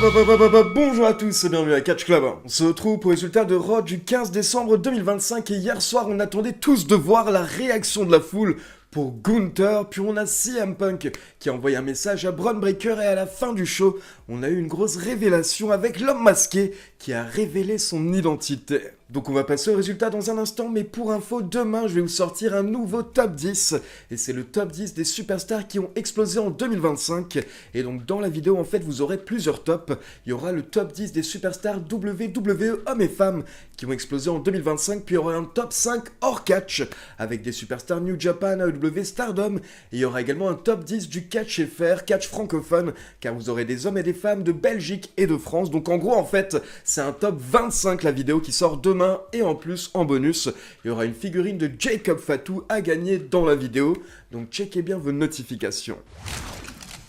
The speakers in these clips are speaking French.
Bonjour à tous et bienvenue à Catch Club. On se retrouve pour le résultat de Raw du 15 décembre 2025 et hier soir on attendait tous de voir la réaction de la foule pour Gunther, puis on a CM Punk qui a envoyé un message à Bron Breakker et à la fin du show, on a eu une grosse révélation avec l'homme masqué qui a révélé son identité. Donc on va passer au résultat dans un instant, mais pour info, demain je vais vous sortir un nouveau top 10, et c'est le top 10 des superstars qui ont explosé en 2025, et donc dans la vidéo en fait vous aurez plusieurs tops, il y aura le top 10 des superstars WWE hommes et femmes qui ont explosé en 2025, puis il y aura un top 5 hors catch, avec des superstars New Japan, AEW, Stardom, et il y aura également un top 10 du catch FR, catch francophone, car vous aurez des hommes et des femmes de Belgique et de France, donc en gros en fait c'est un top 25 la vidéo qui sort demain. Et en plus, en bonus, il y aura une figurine de Jacob Fatu à gagner dans la vidéo, donc checkez bien vos notifications.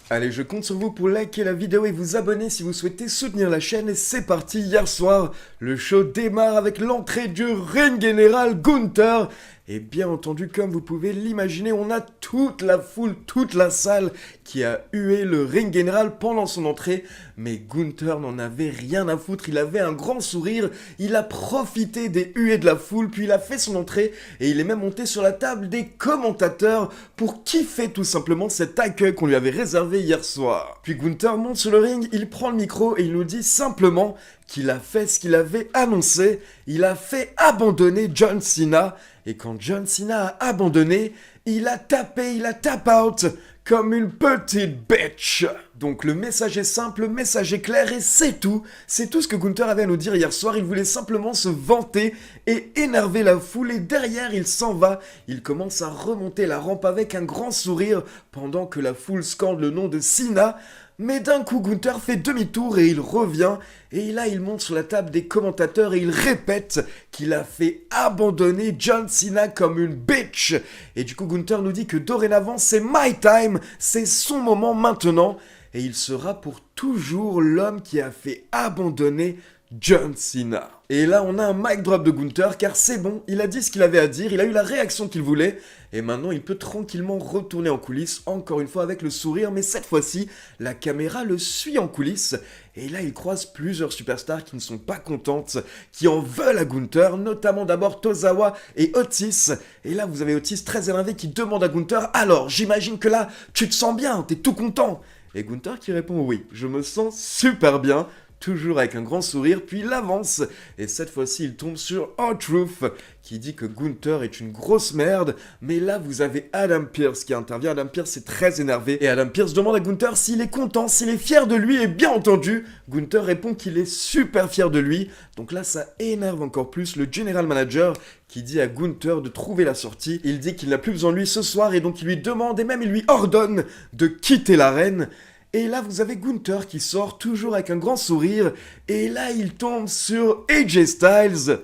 Allez, je compte sur vous pour liker la vidéo et vous abonner si vous souhaitez soutenir la chaîne, et c'est parti. Hier soir, le show démarre avec l'entrée du ring général Gunther. Et bien entendu, comme vous pouvez l'imaginer, on a toute la foule, toute la salle qui a hué le ring général pendant son entrée. Mais Gunther n'en avait rien à foutre, il avait un grand sourire, il a profité des huées de la foule, puis il a fait son entrée et il est même monté sur la table des commentateurs pour kiffer tout simplement cet accueil qu'on lui avait réservé hier soir. Puis Gunther monte sur le ring, il prend le micro et il nous dit simplement qu'il a fait ce qu'il avait annoncé, il a fait abandonner John Cena. Et quand John Cena a abandonné, il a tapé, il a tap out comme une petite bitch. Donc le message est simple, le message est clair et c'est tout ce que Gunther avait à nous dire hier soir. Il voulait simplement se vanter et énerver la foule et derrière il s'en va. Il commence à remonter la rampe avec un grand sourire pendant que la foule scande le nom de Cena. Mais d'un coup, Gunther fait demi-tour et il revient. Et là, il monte sur la table des commentateurs et il répète qu'il a fait abandonner John Cena comme une bitch. Et du coup, Gunther nous dit que dorénavant, c'est my time, c'est son moment maintenant. Et il sera pour toujours l'homme qui a fait abandonner John Cena. Et là, on a un mic drop de Gunther, car c'est bon, il a dit ce qu'il avait à dire, il a eu la réaction qu'il voulait, et maintenant il peut tranquillement retourner en coulisses, encore une fois avec le sourire, mais cette fois-ci, la caméra le suit en coulisses, et là il croise plusieurs superstars qui ne sont pas contentes, qui en veulent à Gunther, notamment d'abord Tozawa et Otis, et là vous avez Otis très énervé qui demande à Gunther « Alors, j'imagine que là, tu te sens bien, t'es tout content ?» Et Gunther qui répond « Oui, je me sens super bien ». Toujours avec un grand sourire, puis il avance, et cette fois-ci il tombe sur R-Truth, qui dit que Gunther est une grosse merde, mais là vous avez Adam Pearce qui intervient. Adam Pearce est très énervé, et Adam Pearce demande à Gunther s'il est content, s'il est fier de lui, et bien entendu, Gunther répond qu'il est super fier de lui, donc là ça énerve encore plus le General Manager, qui dit à Gunther de trouver la sortie. Il dit qu'il n'a plus besoin de lui ce soir, et donc il lui demande, et même il lui ordonne de quitter l'arène. Et là, vous avez Gunther qui sort toujours avec un grand sourire. Et là, il tombe sur AJ Styles.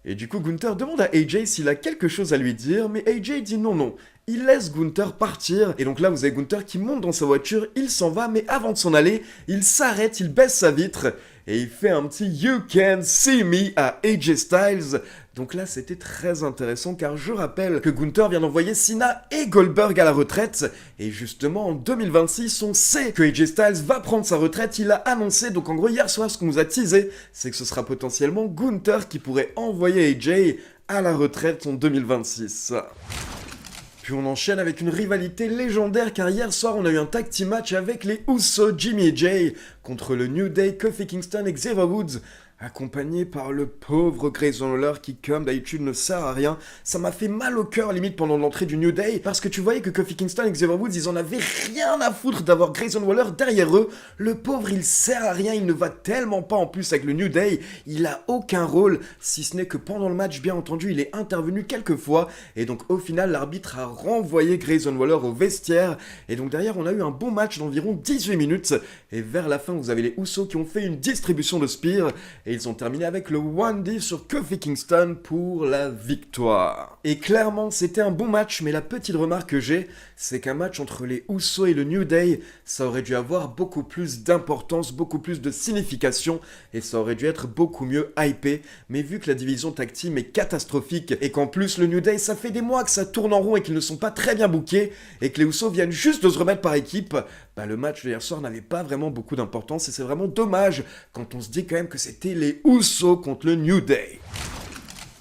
Et du coup, Gunther demande à AJ s'il a quelque chose à lui dire. Mais AJ dit non. Il laisse Gunther partir. Et donc là, vous avez Gunther qui monte dans sa voiture. Il s'en va, mais avant de s'en aller, il s'arrête, il baisse sa vitre. Et il fait un petit You Can See Me à AJ Styles. Donc là, c'était très intéressant car je rappelle que Gunther vient d'envoyer Cena et Goldberg à la retraite. Et justement, en 2026, on sait que AJ Styles va prendre sa retraite. Il a annoncé, donc en gros, hier soir, ce qu'on nous a teasé, c'est que ce sera potentiellement Gunther qui pourrait envoyer AJ à la retraite en 2026. Puis on enchaîne avec une rivalité légendaire car hier soir on a eu un tag team match avec les Usos, Jimmy et Jay contre le New Day, Kofi Kingston et Xavier Woods, accompagné par le pauvre Grayson Waller qui comme d'habitude ne sert à rien. Ça m'a fait mal au cœur limite pendant l'entrée du New Day parce que tu voyais que Kofi Kingston et Xavier Woods ils en avaient rien à foutre d'avoir Grayson Waller derrière eux. Le pauvre il sert à rien, il ne va tellement pas en plus avec le New Day, il a aucun rôle si ce n'est que pendant le match bien entendu il est intervenu quelques fois et donc au final l'arbitre a renvoyé Grayson Waller au vestiaire et donc derrière on a eu un bon match d'environ 18 minutes et vers la fin vous avez les Usos qui ont fait une distribution de spear et et ils ont terminé avec le 1D sur Kofi Kingston pour la victoire. Et clairement, c'était un bon match, mais la petite remarque que j'ai, c'est qu'un match entre les Usos et le New Day, ça aurait dû avoir beaucoup plus d'importance, beaucoup plus de signification, et ça aurait dû être beaucoup mieux hypé, mais vu que la division tag team est catastrophique, et qu'en plus le New Day, ça fait des mois que ça tourne en rond et qu'ils ne sont pas très bien bookés, et que les Usos viennent juste de se remettre par équipe, bah le match de hier soir n'avait pas vraiment beaucoup d'importance, et c'est vraiment dommage quand on se dit quand même que c'était les Usos contre le New Day.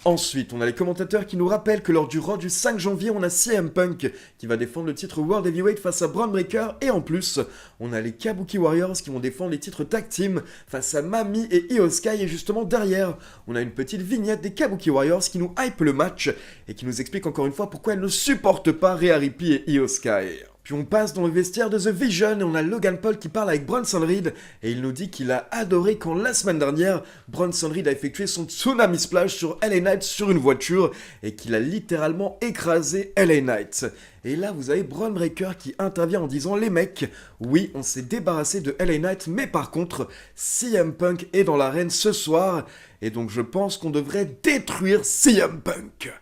Ensuite, on a les commentateurs qui nous rappellent que lors du Raw du 5 janvier, on a CM Punk qui va défendre le titre World Heavyweight face à Bron Breakker, et en plus, on a les Kabuki Warriors qui vont défendre les titres Tag Team face à Mami et Io Sky, et justement derrière, on a une petite vignette des Kabuki Warriors qui nous hype le match et qui nous explique encore une fois pourquoi elles ne supportent pas Rhea Ripley et Io Sky. Puis on passe dans le vestiaire de The Vision et on a Logan Paul qui parle avec Bronson Reed et il nous dit qu'il a adoré quand la semaine dernière, Bronson Reed a effectué son tsunami splash sur LA Knight sur une voiture et qu'il a littéralement écrasé LA Knight. Et là vous avez Bron Breakker qui intervient en disant: les mecs, oui on s'est débarrassé de LA Knight, mais par contre CM Punk est dans l'arène ce soir et donc je pense qu'on devrait détruire CM Punk.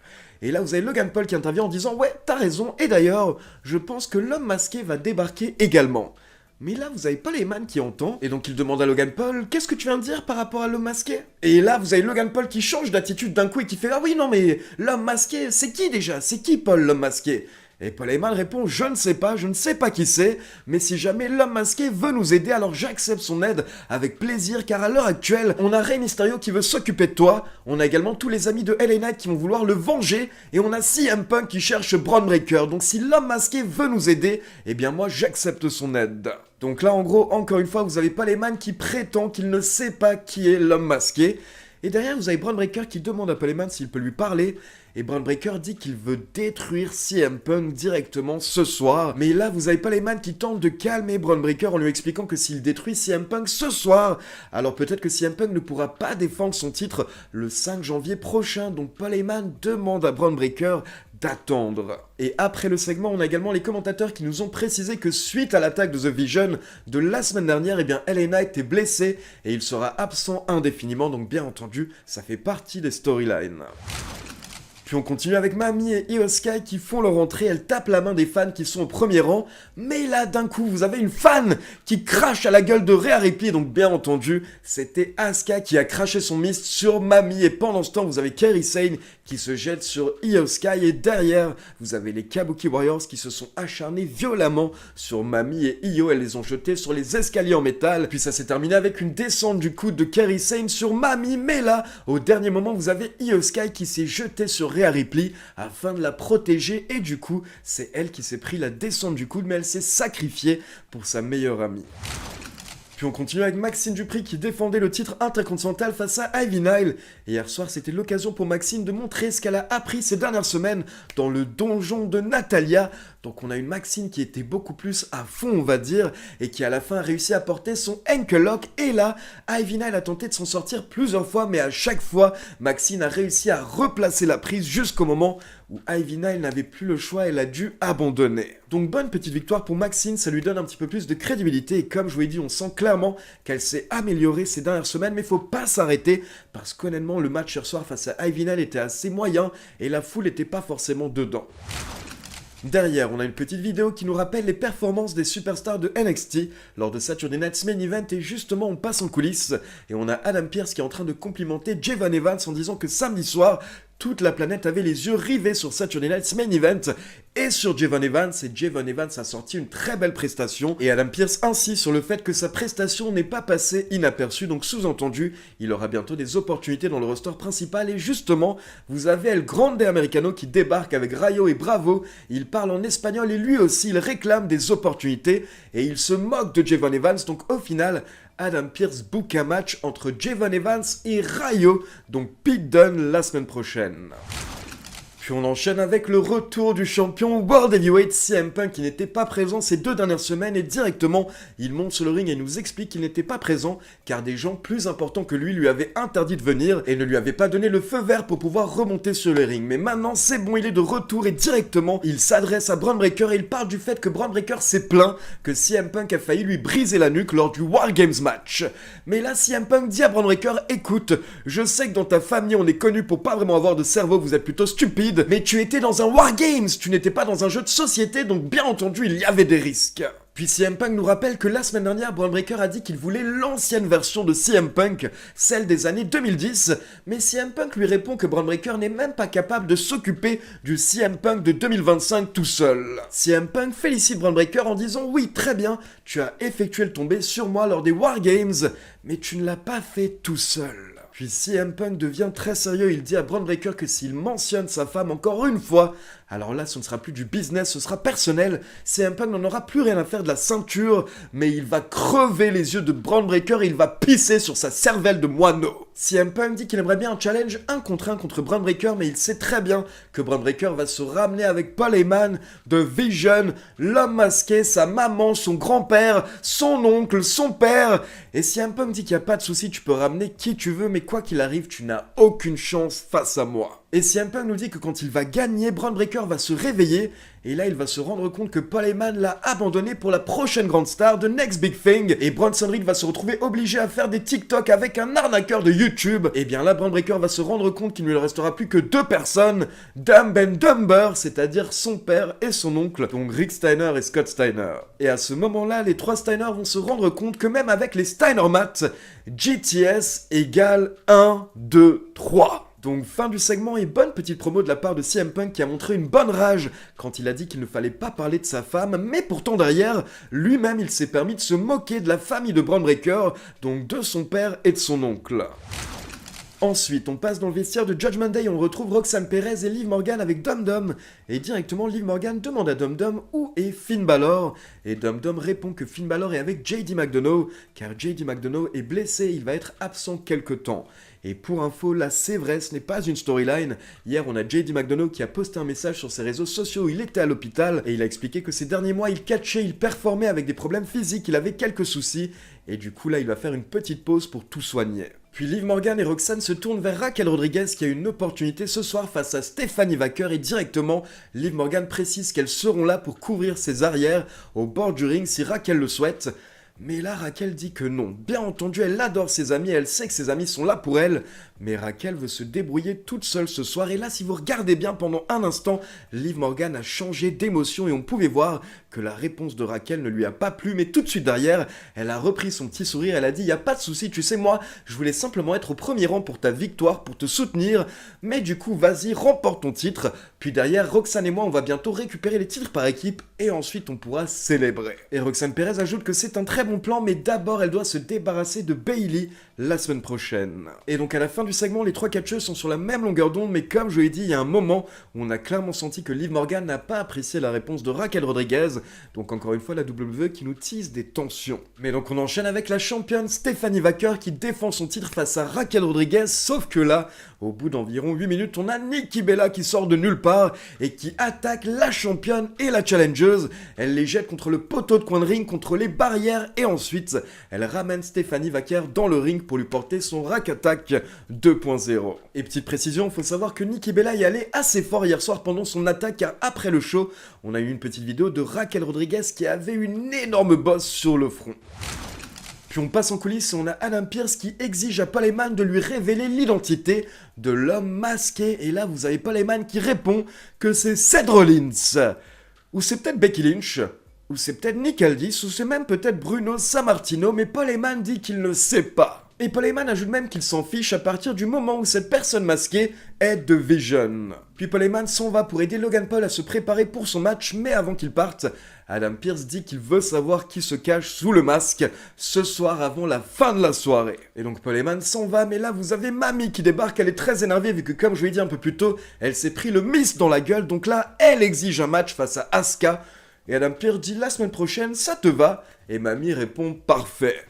Et là, vous avez Logan Paul qui intervient en disant: ouais, t'as raison, et d'ailleurs, je pense que l'homme masqué va débarquer également. Mais là, vous avez pas les man qui entend, et donc il demande à Logan Paul: qu'est-ce que tu viens de dire par rapport à l'homme masqué? Et là, vous avez Logan Paul qui change d'attitude d'un coup et qui fait: ah oui, non, mais l'homme masqué, c'est qui déjà? C'est qui Paul, l'homme masqué? Et Paul Heyman répond: je ne sais pas qui c'est, mais si jamais l'homme masqué veut nous aider, alors j'accepte son aide avec plaisir, car à l'heure actuelle, on a Rey Mysterio qui veut s'occuper de toi, on a également tous les amis de LA Knight qui vont vouloir le venger, et on a CM Punk qui cherche Bron Breakker, donc si l'homme masqué veut nous aider, eh bien moi j'accepte son aide. Donc là en gros, encore une fois, vous avez Paul Heyman qui prétend qu'il ne sait pas qui est l'homme masqué, et derrière vous avez Bron Breakker qui demande à Paul Heyman s'il peut lui parler, et Bron Breakker dit qu'il veut détruire CM Punk directement ce soir. Mais là, vous avez Paul Heyman qui tente de calmer Bron Breakker en lui expliquant que s'il détruit CM Punk ce soir, alors peut-être que CM Punk ne pourra pas défendre son titre le 5 janvier prochain. Donc Paul Heyman demande à Bron Breakker d'attendre. Et après le segment, on a également les commentateurs qui nous ont précisé que suite à l'attaque de The Vision de la semaine dernière, eh bien LA Knight est blessé et il sera absent indéfiniment, donc bien entendu, ça fait partie des storylines. Puis on continue avec Mami et Io Sky qui font leur entrée, elles tapent la main des fans qui sont au premier rang, mais là d'un coup vous avez une fan qui crache à la gueule de Rhea Ripley, donc bien entendu c'était Asuka qui a craché son mist sur Mami, et pendant ce temps vous avez Kairi Sane qui se jette sur Io Sky, et derrière vous avez les Kabuki Warriors qui se sont acharnés violemment sur Mami et Io, elles les ont jetés sur les escaliers en métal, puis ça s'est terminé avec une descente du coude de Kairi Sane sur Mami, mais là au dernier moment vous avez Io Sky qui s'est jetée sur Rhea Ripley afin de la protéger, et du coup c'est elle qui s'est pris la descente du coude, mais elle s'est sacrifiée pour sa meilleure amie. Puis on continue avec Maxxine Dupri qui défendait le titre intercontinental face à Ivy Nile. Et hier soir, c'était l'occasion pour Maxxine de montrer ce qu'elle a appris ces dernières semaines dans le donjon de Natalya. Donc on a une Maxxine qui était beaucoup plus à fond, on va dire, et qui à la fin a réussi à porter son ankle lock. Et là, Ivy Nile a tenté de s'en sortir plusieurs fois, mais à chaque fois, Maxxine a réussi à replacer la prise jusqu'au moment où Ivy Nile n'avait plus le choix, elle a dû abandonner. Donc bonne petite victoire pour Maxxine, ça lui donne un petit peu plus de crédibilité, et comme je vous l'ai dit, on sent clairement qu'elle s'est améliorée ces dernières semaines, mais faut pas s'arrêter, parce qu'honnêtement, le match hier soir face à Ivy Nile était assez moyen, et la foule n'était pas forcément dedans. Derrière, on a une petite vidéo qui nous rappelle les performances des superstars de NXT lors de Saturday Night's Main Event, et justement on passe en coulisses et on a Adam Pearce qui est en train de complimenter Javon Evans en disant que samedi soir, toute la planète avait les yeux rivés sur Saturday Night's Main Event et sur Javon Evans, et Javon Evans a sorti une très belle prestation, et Adam Pearce insiste sur le fait que sa prestation n'est pas passée inaperçue, donc sous-entendu, il aura bientôt des opportunités dans le roster principal, et justement, vous avez El Grande Americano qui débarque avec Rayo et Bravo, il parle en espagnol et lui aussi il réclame des opportunités, et il se moque de Javon Evans, donc au final, Adam Pearce book un match entre Javon Evans et Rayo, donc Pete Dunne la semaine prochaine. Puis Puis on enchaîne avec le retour du champion World Heavyweight CM Punk qui n'était pas présent ces 2 dernières semaines et directement il monte sur le ring et nous explique qu'il n'était pas présent car des gens plus importants que lui avaient interdit de venir et ne lui avaient pas donné le feu vert pour pouvoir remonter sur le ring. Mais maintenant c'est bon, il est de retour et directement il s'adresse à Bron Breakker et il parle du fait que Bron Breakker s'est plaint que CM Punk a failli lui briser la nuque lors du War Games match. Mais là CM Punk dit à Bron Breakker, écoute, je sais que dans ta famille on est connu pour pas vraiment avoir de cerveau, vous êtes plutôt stupide. Mais tu étais dans un War Games, tu n'étais pas dans un jeu de société, donc bien entendu, il y avait des risques. Puis CM Punk nous rappelle que la semaine dernière, Bron Breakker a dit qu'il voulait l'ancienne version de CM Punk, celle des années 2010, mais CM Punk lui répond que Bron Breakker n'est même pas capable de s'occuper du CM Punk de 2025 tout seul. CM Punk félicite Bron Breakker en disant « Oui, très bien, tu as effectué le tombé sur moi lors des War Games, mais tu ne l'as pas fait tout seul. » Puis CM Punk devient très sérieux, il dit à Bron Breakker que s'il mentionne sa femme encore une fois, alors là ce ne sera plus du business, ce sera personnel, CM Punk n'en aura plus rien à faire de la ceinture, mais il va crever les yeux de Bron Breakker et il va pisser sur sa cervelle de moineau. CM Punk dit qu'il aimerait bien un challenge 1 contre 1 contre Bron Breakker, mais il sait très bien que Bron Breakker va se ramener avec Paul Heyman, The Vision, l'homme masqué, sa maman, son grand-père, son oncle, son père, et CM Punk dit qu'il n'y a pas de souci, tu peux ramener qui tu veux, mais quoi qu'il arrive, tu n'as aucune chance face à moi. Et CM Punk nous dit que quand il va gagner, Bron Breakker va se réveiller, et là il va se rendre compte que Paul Heyman l'a abandonné pour la prochaine grande star de Next Big Thing, et Bronson Reed va se retrouver obligé à faire des TikTok avec un arnaqueur de YouTube. Et bien là, Bron Breakker va se rendre compte qu'il ne lui restera plus que 2 personnes, Dumb and Dumber, c'est-à-dire son père et son oncle, donc Rick Steiner et Scott Steiner. Et à ce moment-là, les 3 Steiner vont se rendre compte que même avec les Steiner Math, GTS égale 1, 2, 3. Donc fin du segment et bonne petite promo de la part de CM Punk qui a montré une bonne rage quand il a dit qu'il ne fallait pas parler de sa femme, mais pourtant derrière, lui-même il s'est permis de se moquer de la famille de Bron Breakker, donc de son père et de son oncle. Ensuite, on passe dans le vestiaire de Judgment Day, on retrouve Roxanne Perez et Liv Morgan avec Dum Dum. Et directement, Liv Morgan demande à Dum Dum où est Finn Balor. Et Dum Dum répond que Finn Balor est avec JD McDonough, car JD McDonough est blessé, il va être absent quelque temps. Et pour info, là c'est vrai, ce n'est pas une storyline. Hier, on a JD McDonough qui a posté un message sur ses réseaux sociaux où il était à l'hôpital et il a expliqué que ces derniers mois, il catchait, il performait avec des problèmes physiques, il avait quelques soucis. Et du coup, là, il va faire une petite pause pour tout soigner. Puis Liv Morgan et Roxanne se tournent vers Raquel Rodriguez qui a une opportunité ce soir face à Stephanie Wacker et directement, Liv Morgan précise qu'elles seront là pour couvrir ses arrières au bord du ring si Raquel le souhaite. Mais là, Raquel dit que non. Bien entendu, elle adore ses amis, elle sait que ses amis sont là pour elle. Mais Raquel veut se débrouiller toute seule ce soir. Et là, si vous regardez bien pendant un instant, Liv Morgan a changé d'émotion et on pouvait voir que la réponse de Raquel ne lui a pas plu. Mais tout de suite derrière, elle a repris son petit sourire. Elle a dit, y a pas de souci, tu sais, moi, je voulais simplement être au premier rang pour ta victoire, pour te soutenir. Mais du coup, vas-y, remporte ton titre. Puis derrière, Roxanne et moi, on va bientôt récupérer les titres par équipe. Et ensuite, on pourra célébrer. Et Roxanne Perez ajoute que c'est un très bon plan, mais d'abord, elle doit se débarrasser de Bayley la semaine prochaine. Et donc à la fin du segment, les 3 catcheuses sont sur la même longueur d'onde, mais comme je l'ai dit, il y a un moment où on a clairement senti que Liv Morgan n'a pas apprécié la réponse de Raquel Rodriguez, donc encore une fois la WWE qui nous tease des tensions. Mais donc on enchaîne avec la championne Stephanie Wacker qui défend son titre face à Raquel Rodriguez, sauf que là, au bout d'environ 8 minutes, on a Nikki Bella qui sort de nulle part et qui attaque la championne et la challengeuse. Elle les jette contre le poteau de coin de ring, contre les barrières et ensuite, elle ramène Stephanie Wacker dans le ring pour lui porter son Rack Attack 2.0. Et petite précision, il faut savoir que Nikki Bella y allait assez fort hier soir pendant son attaque car après le show, on a eu une petite vidéo de Raquel Rodriguez qui avait une énorme bosse sur le front. Puis on passe en coulisses et on a Adam Pearce qui exige à Paul Heyman de lui révéler l'identité de l'homme masqué. Et là, vous avez Paul Heyman qui répond que c'est Seth Rollins. Ou c'est peut-être Becky Lynch. Ou c'est peut-être Nick Aldis. Ou c'est même peut-être Bruno Sammartino. Mais Paul Heyman dit qu'il ne sait pas. Et Paul Heyman ajoute même qu'il s'en fiche à partir du moment où cette personne masquée est The Vision. Puis Paul Heyman s'en va pour aider Logan Paul à se préparer pour son match, mais avant qu'il parte, Adam Pearce dit qu'il veut savoir qui se cache sous le masque ce soir avant la fin de la soirée. Et donc Paul Heyman s'en va, mais là vous avez Mami qui débarque, elle est très énervée vu que comme je l'ai dit un peu plus tôt, elle s'est pris le miss dans la gueule, donc là elle exige un match face à Asuka. Et Adam Pearce dit la semaine prochaine ça te va, et Mami répond parfait.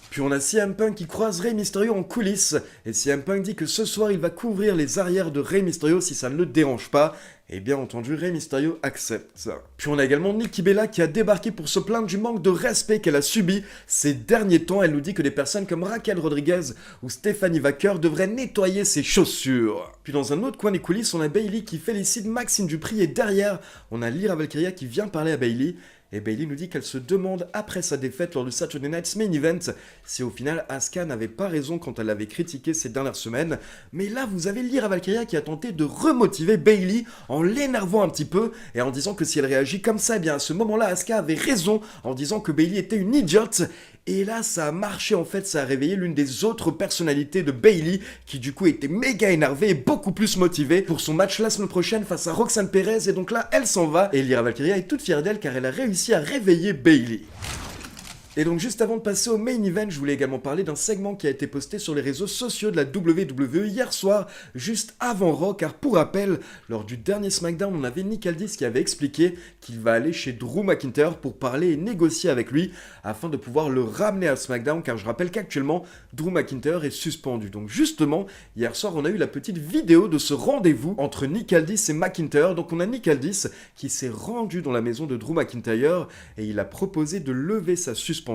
Puis Puis on a CM Punk qui croise Rey Mysterio en coulisses, et CM Punk dit que ce soir il va couvrir les arrières de Rey Mysterio si ça ne le dérange pas, et bien entendu Rey Mysterio accepte ça. Puis on a également Nikki Bella qui a débarqué pour se plaindre du manque de respect qu'elle a subi ces derniers temps. Elle nous dit que des personnes comme Raquel Rodriguez ou Stephanie Wacker devraient nettoyer ses chaussures. Puis dans un autre coin des coulisses, on a Bayley qui félicite Maxine Dupri, et derrière, on a Lyra Valkyria qui vient parler à Bayley. Et Bayley nous dit qu'elle se demande, après sa défaite lors du Saturday Night's Main Event, si au final Asuka n'avait pas raison quand elle l'avait critiqué ces dernières semaines. Mais là, vous avez Lyra Valkyria qui a tenté de remotiver Bayley en l'énervant un petit peu et en disant que si elle réagit comme ça, eh bien à ce moment-là, Asuka avait raison en disant que Bayley était une idiote. Et là, ça a marché en fait, ça a réveillé l'une des autres personnalités de Bayley qui du coup était méga énervée et beaucoup plus motivée pour son match la semaine prochaine face à Roxanne Perez. Et donc là, elle s'en va et Lyra Valkyria est toute fière d'elle car elle a réussi à réveiller Bayley. Et donc juste avant de passer au main event, je voulais également parler d'un segment qui a été posté sur les réseaux sociaux de la WWE hier soir, juste avant Raw, car pour rappel, lors du dernier SmackDown, on avait Nick Aldis qui avait expliqué qu'il va aller chez Drew McIntyre pour parler et négocier avec lui, afin de pouvoir le ramener à SmackDown, car je rappelle qu'actuellement, Drew McIntyre est suspendu. Donc justement, hier soir, on a eu la petite vidéo de ce rendez-vous entre Nick Aldis et McIntyre. Donc on a Nick Aldis qui s'est rendu dans la maison de Drew McIntyre, et il a proposé de lever sa suspension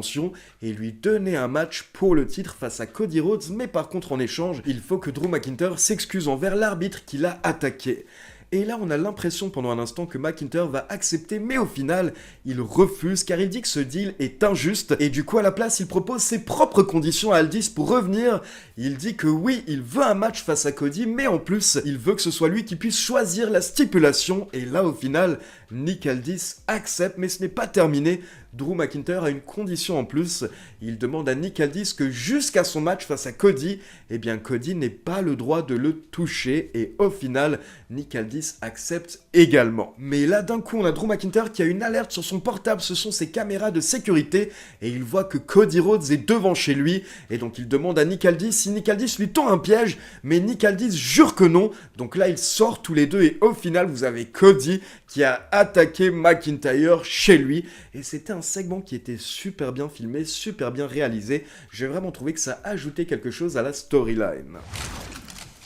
et lui donner un match pour le titre face à Cody Rhodes, mais par contre en échange, il faut que Drew McIntyre s'excuse envers l'arbitre qui l'a attaqué. Et là, on a l'impression pendant un instant que McIntyre va accepter, mais au final, il refuse car il dit que ce deal est injuste. Et du coup, à la place, il propose ses propres conditions à Aldis pour revenir. Il dit que oui, il veut un match face à Cody, mais en plus, il veut que ce soit lui qui puisse choisir la stipulation. Et là, au final, Nick Aldis accepte, mais ce n'est pas terminé. Drew McIntyre a une condition en plus. Il demande à Nick Aldis que jusqu'à son match face à Cody, eh bien Cody n'ait pas le droit de le toucher. Et au final, Nick Aldis accepte également. Mais là, d'un coup, on a Drew McIntyre qui a une alerte sur son portable. Ce sont ses caméras de sécurité. Et il voit que Cody Rhodes est devant chez lui. Et donc, il demande à Nick Aldis si Nick Aldis lui tend un piège. Mais Nick Aldis jure que non. Donc là, ils sortent tous les deux. Et au final, vous avez Cody qui a attaqué McIntyre chez lui. Et c'était un segment qui était super bien filmé, super bien réalisé. J'ai vraiment trouvé que ça ajoutait quelque chose à la storyline.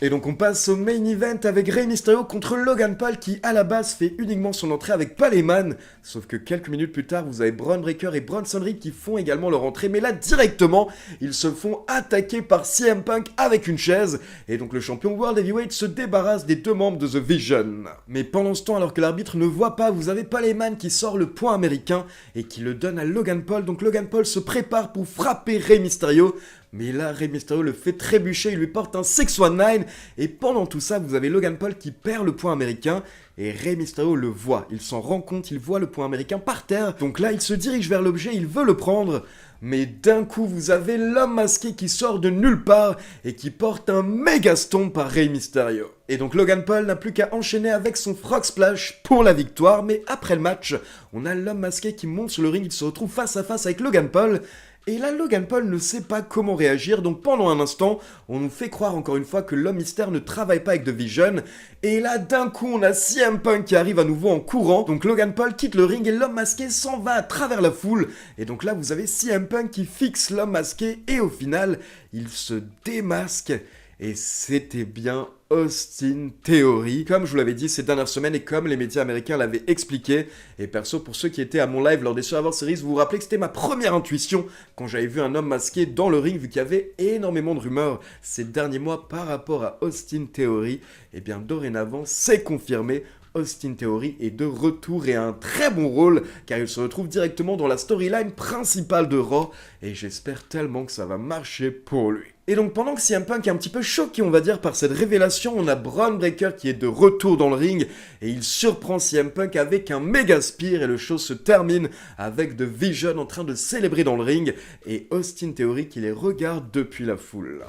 Et donc on passe au main event avec Rey Mysterio contre Logan Paul qui à la base fait uniquement son entrée avec Paul Heyman. Sauf que quelques minutes plus tard, vous avez Braun Breaker et Bronson Reed qui font également leur entrée. Mais là directement, ils se font attaquer par CM Punk avec une chaise. Et donc le champion World Heavyweight se débarrasse des deux membres de The Vision. Mais pendant ce temps, alors que l'arbitre ne voit pas, vous avez Paul Heyman qui sort le poing américain et qui le donne à Logan Paul. Donc Logan Paul se prépare pour frapper Rey Mysterio. Mais là, Rey Mysterio le fait trébucher, il lui porte un 619, et pendant tout ça, vous avez Logan Paul qui perd le point américain, et Rey Mysterio le voit, il s'en rend compte, il voit le point américain par terre, donc là, il se dirige vers l'objet, il veut le prendre, mais d'un coup, vous avez l'homme masqué qui sort de nulle part, et qui porte un méga stomp par Rey Mysterio. Et donc Logan Paul n'a plus qu'à enchaîner avec son frog splash pour la victoire, mais après le match, on a l'homme masqué qui monte sur le ring, il se retrouve face à face avec Logan Paul. Et là, Logan Paul ne sait pas comment réagir, donc pendant un instant, on nous fait croire encore une fois que l'homme mystère ne travaille pas avec The Vision. Et là, d'un coup, on a CM Punk qui arrive à nouveau en courant. Donc Logan Paul quitte le ring et l'homme masqué s'en va à travers la foule. Et donc là, vous avez CM Punk qui fixe l'homme masqué et au final, il se démasque. Et c'était bien Austin Theory, comme je vous l'avais dit ces dernières semaines et comme les médias américains l'avaient expliqué. Et perso, pour ceux qui étaient à mon live lors des Survivor Series, vous vous rappelez que c'était ma première intuition quand j'avais vu un homme masqué dans le ring, vu qu'il y avait énormément de rumeurs ces derniers mois par rapport à Austin Theory. Et bien dorénavant, c'est confirmé. Austin Theory est de retour et a un très bon rôle car il se retrouve directement dans la storyline principale de Raw et j'espère tellement que ça va marcher pour lui. Et donc pendant que CM Punk est un petit peu choqué on va dire par cette révélation, on a Braun Breaker qui est de retour dans le ring et il surprend CM Punk avec un méga spear et le show se termine avec The Vision en train de célébrer dans le ring et Austin Theory qui les regarde depuis la foule.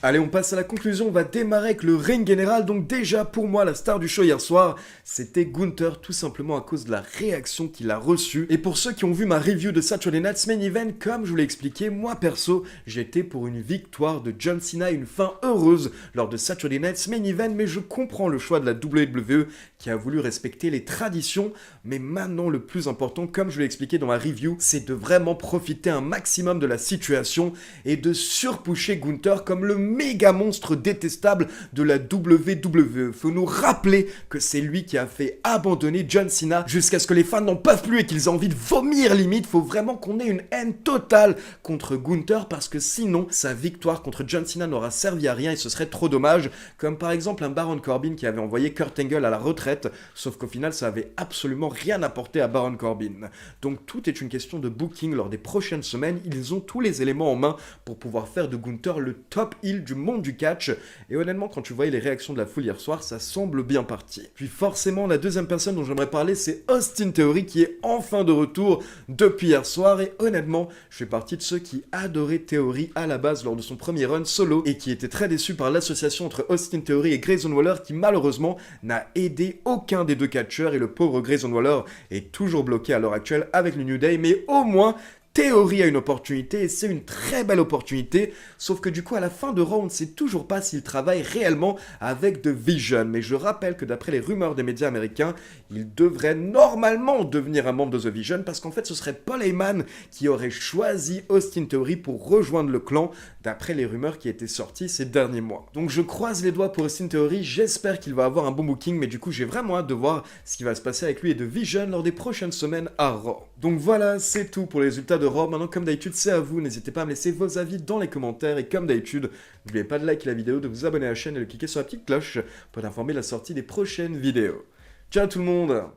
Allez, on passe à la conclusion, on va démarrer avec le ring général. Donc déjà, pour moi, la star du show hier soir, c'était Gunther, tout simplement à cause de la réaction qu'il a reçue. Et pour ceux qui ont vu ma review de Saturday Night's Main Event, comme je vous l'ai expliqué, moi perso, j'étais pour une victoire de John Cena, une fin heureuse lors de Saturday Night's Main Event, mais je comprends le choix de la WWE qui a voulu respecter les traditions. Mais maintenant, le plus important, comme je l'ai expliqué dans ma review, c'est de vraiment profiter un maximum de la situation et de surpusher Gunther comme le méga monstre détestable de la WWE. Faut nous rappeler que c'est lui qui a fait abandonner John Cena jusqu'à ce que les fans n'en peuvent plus et qu'ils aient envie de vomir limite. Faut vraiment qu'on ait une haine totale contre Gunther parce que sinon sa victoire contre John Cena n'aura servi à rien et ce serait trop dommage. Comme par exemple un Baron Corbin qui avait envoyé Kurt Angle à la retraite, sauf qu'au final ça avait absolument rien apporté à Baron Corbin. Donc tout est une question de booking lors des prochaines semaines. Ils ont tous les éléments en main pour pouvoir faire de Gunther le top heel du monde du catch. Et honnêtement, quand tu voyais les réactions de la foule hier soir, ça semble bien parti. Puis forcément, la deuxième personne dont j'aimerais parler, c'est Austin Theory qui est enfin de retour depuis hier soir. Et honnêtement, je fais partie de ceux qui adoraient Theory à la base lors de son premier run solo et qui étaient très déçus par l'association entre Austin Theory et Grayson Waller qui malheureusement n'a aidé aucun des deux catcheurs et le pauvre Grayson Waller est toujours bloqué à l'heure actuelle avec le New Day. Mais au moins, Theory a une opportunité et c'est une très belle opportunité, sauf que du coup à la fin de round, on ne sait toujours pas s'il travaille réellement avec The Vision. Mais je rappelle que d'après les rumeurs des médias américains, il devrait normalement devenir un membre de The Vision parce qu'en fait ce serait Paul Heyman qui aurait choisi Austin Theory pour rejoindre le clan d'après les rumeurs qui étaient sorties ces derniers mois. Donc je croise les doigts pour Austin Theory, j'espère qu'il va avoir un bon booking, mais du coup j'ai vraiment hâte de voir ce qui va se passer avec lui et The Vision lors des prochaines semaines à Raw. Donc voilà, c'est tout pour les résultats de Raw. Maintenant, comme d'habitude, c'est à vous. N'hésitez pas à me laisser vos avis dans les commentaires. Et comme d'habitude, n'oubliez pas de liker la vidéo, de vous abonner à la chaîne et de cliquer sur la petite cloche pour être informé de la sortie des prochaines vidéos. Ciao tout le monde!